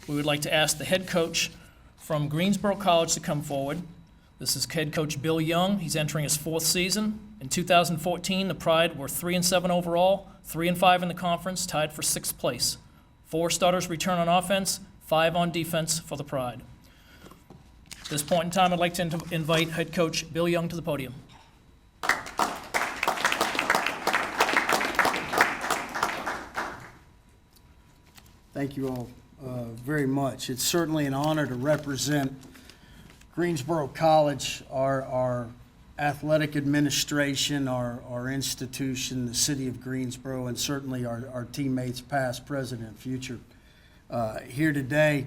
we would like to ask the head coach from Greensboro College to come forward. This is head coach Bill Young. He's entering his 4th season. In 2014, the Pride were 3-7 overall, 3-5 in the conference, tied for 6th place. 4 starters return on offense, 5 on defense for the Pride. At this point in time, I'd like to invite head coach Bill Young to the podium. Thank you all very much. It's certainly an honor to represent Greensboro College, our athletic administration, our institution, the city of Greensboro, and certainly our teammates, past, present, and future, here today.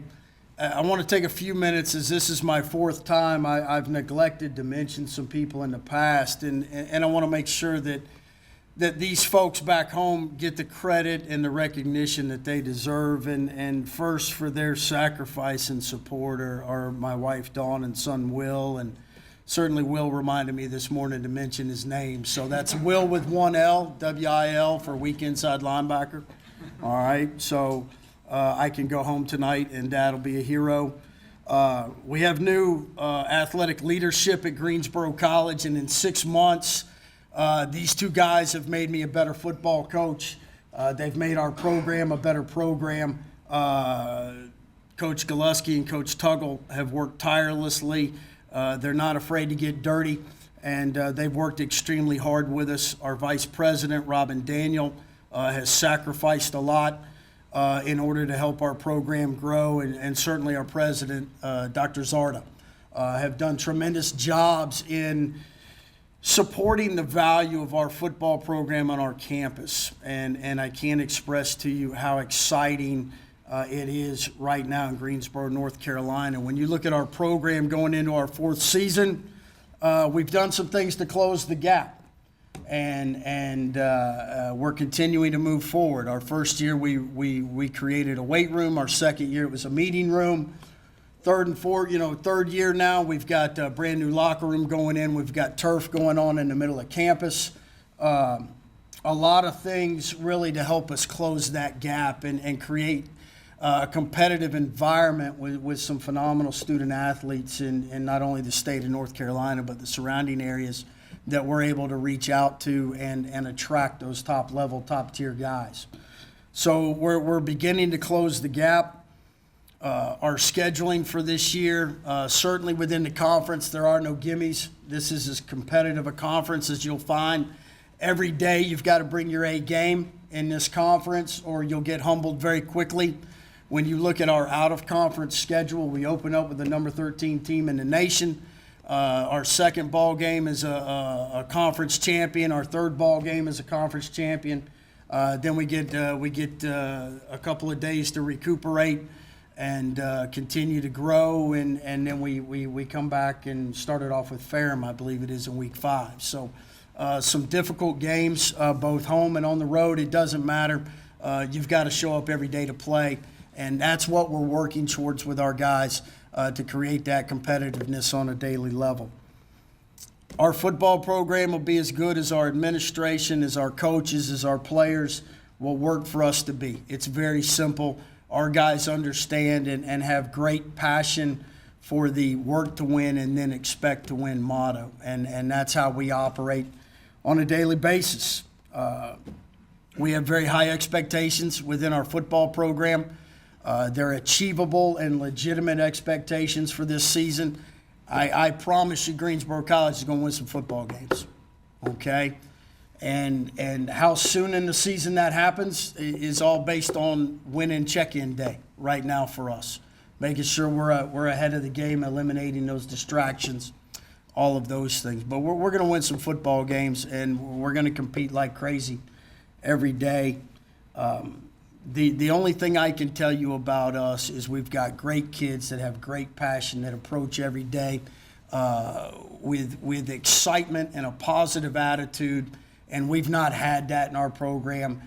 I want to take a few minutes, as this is my 4th time. I've neglected to mention some people in the past, and I want to make sure that these folks back home get the credit and the recognition that they deserve. And first, for their sacrifice and support are my wife Dawn and son Will, and certainly Will reminded me this morning to mention his name. So that's Will with 1 L, W-I-L, for weak inside linebacker. All right, so I can go home tonight and Dad will be a hero. We have new athletic leadership at Greensboro College, and in 6 months, these 2 guys have made me a better football coach. They've made our program a better program. Coach Galuski and Coach Tuggle have worked tirelessly. They're not afraid to get dirty, and they've worked extremely hard with us. Our Vice President, Robin Daniel, has sacrificed a lot in order to help our program grow, and certainly our President, Dr. Zarda, have done tremendous jobs in supporting the value of our football program on our campus. And I can't express to you how exciting it is right now in Greensboro, North Carolina. When you look at our program going into our 4th season, we've done some things to close the gap. And we're continuing to move forward. Our first year, we created a weight room. Our second year, it was a meeting room. Third year now, we've got a brand new locker room going in. We've got turf going on in the middle of campus. A lot of things really to help us close that gap and create a competitive environment with some phenomenal student athletes in not only the state of North Carolina, but the surrounding areas that we're able to reach out to and attract those top-tier guys. So we're beginning to close the gap. Our scheduling for this year, certainly within the conference, there are no gimmies. This is as competitive a conference as you'll find. Every day you've got to bring your A game in this conference, or you'll get humbled very quickly. When you look at our out-of-conference schedule, we open up with the number 13 team in the nation. Our second ball game is a conference champion. Our third ball game is a conference champion. Then we get a couple of days to recuperate and continue to grow, and then we come back and start it off with Ferrum, I believe it is, in week 5. So some difficult games, both home and on the road. It doesn't matter. You've got to show up every day to play, and that's what we're working towards with our guys, to create that competitiveness on a daily level. Our football program will be as good as our administration, as our coaches, as our players will work for us to be. It's very simple. Our guys understand and have great passion for the work to win and then expect to win motto. And that's how we operate on a daily basis. We have very high expectations within our football program. They're achievable and legitimate expectations for this season. I promise you Greensboro College is going to win some football games, okay? And how soon in the season that happens is all based on winning check-in day right now for us. Making sure we're ahead of the game, eliminating those distractions, all of those things. But we're going to win some football games, and we're going to compete like crazy every day. The only thing I can tell you about us is we've got great kids that have great passion, that approach every day with excitement and a positive attitude. And we've not had that in our program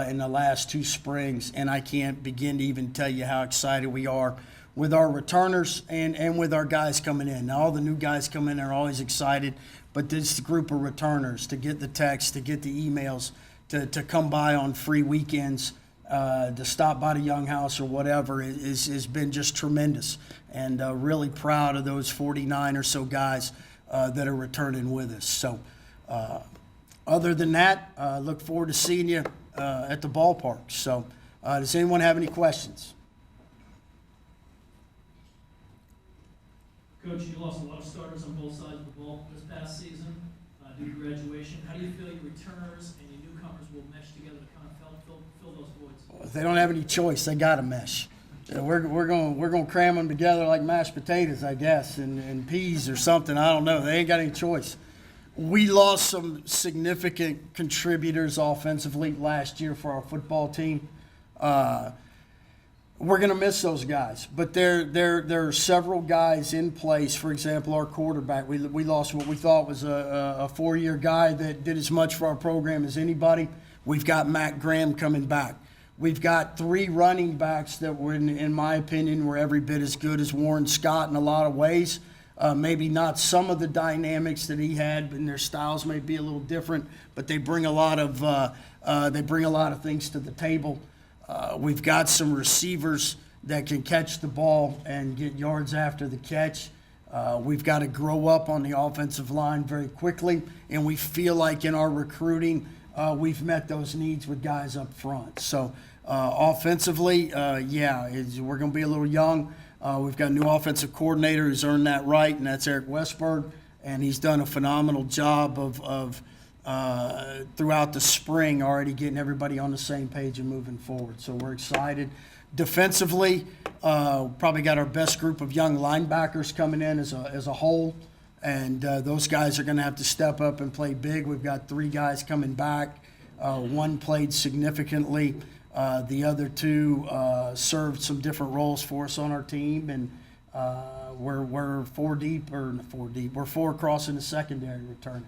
in the last 2 springs, and I can't begin to even tell you how excited we are with our returners and with our guys coming in. Now, all the new guys come in are always excited, but this group of returners, to get the texts, to get the emails, to come by on free weekends, to stop by the Young House or whatever has been just tremendous. And really proud of those 49 or so guys that are returning with us. So other than that, look forward to seeing you at the ballpark. So does anyone have any questions? Coach, you lost a lot of starters on both sides of the ball this past season due to graduation. How do you feel your returners and your newcomers will mesh together to kind of fill those voids? If they don't have any choice, they got to mesh. We're going to cram them together like mashed potatoes, I guess, and peas or something. I don't know. They ain't got any choice. We lost some significant contributors offensively last year for our football team. We're going to miss those guys, but there are several guys in place. For example, our quarterback, we lost what we thought was a 4-year guy that did as much for our program as anybody. We've got Matt Graham coming back. We've got 3 running backs that were, in my opinion, were every bit as good as Warren Scott in a lot of ways. Maybe not some of the dynamics that he had, and their styles may be a little different, but they bring a lot of things to the table. We've got some receivers that can catch the ball and get yards after the catch. We've got to grow up on the offensive line very quickly, and we feel like in our recruiting, we've met those needs with guys up front. So offensively, we're going to be a little young. We've got a new offensive coordinator who's earned that right, and that's Eric Westberg, and he's done a phenomenal job of throughout the spring already getting everybody on the same page and moving forward. So we're excited. Defensively, probably got our best group of young linebackers coming in as a whole, and those guys are going to have to step up and play big. We've got 3 guys coming back. 1 played significantly. The other 2 served some different roles for us on our team, and we're 4 deep, or 4 deep. We're 4 crossing the secondary returning.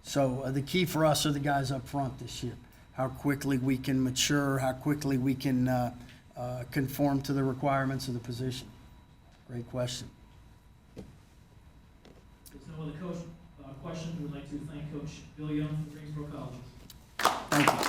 So the key for us are the guys up front this year. How quickly we can mature, how quickly we can conform to the requirements of the position. Great question. There's no other questions. We'd like to thank Coach Bill Young from Greensboro College. Thank you.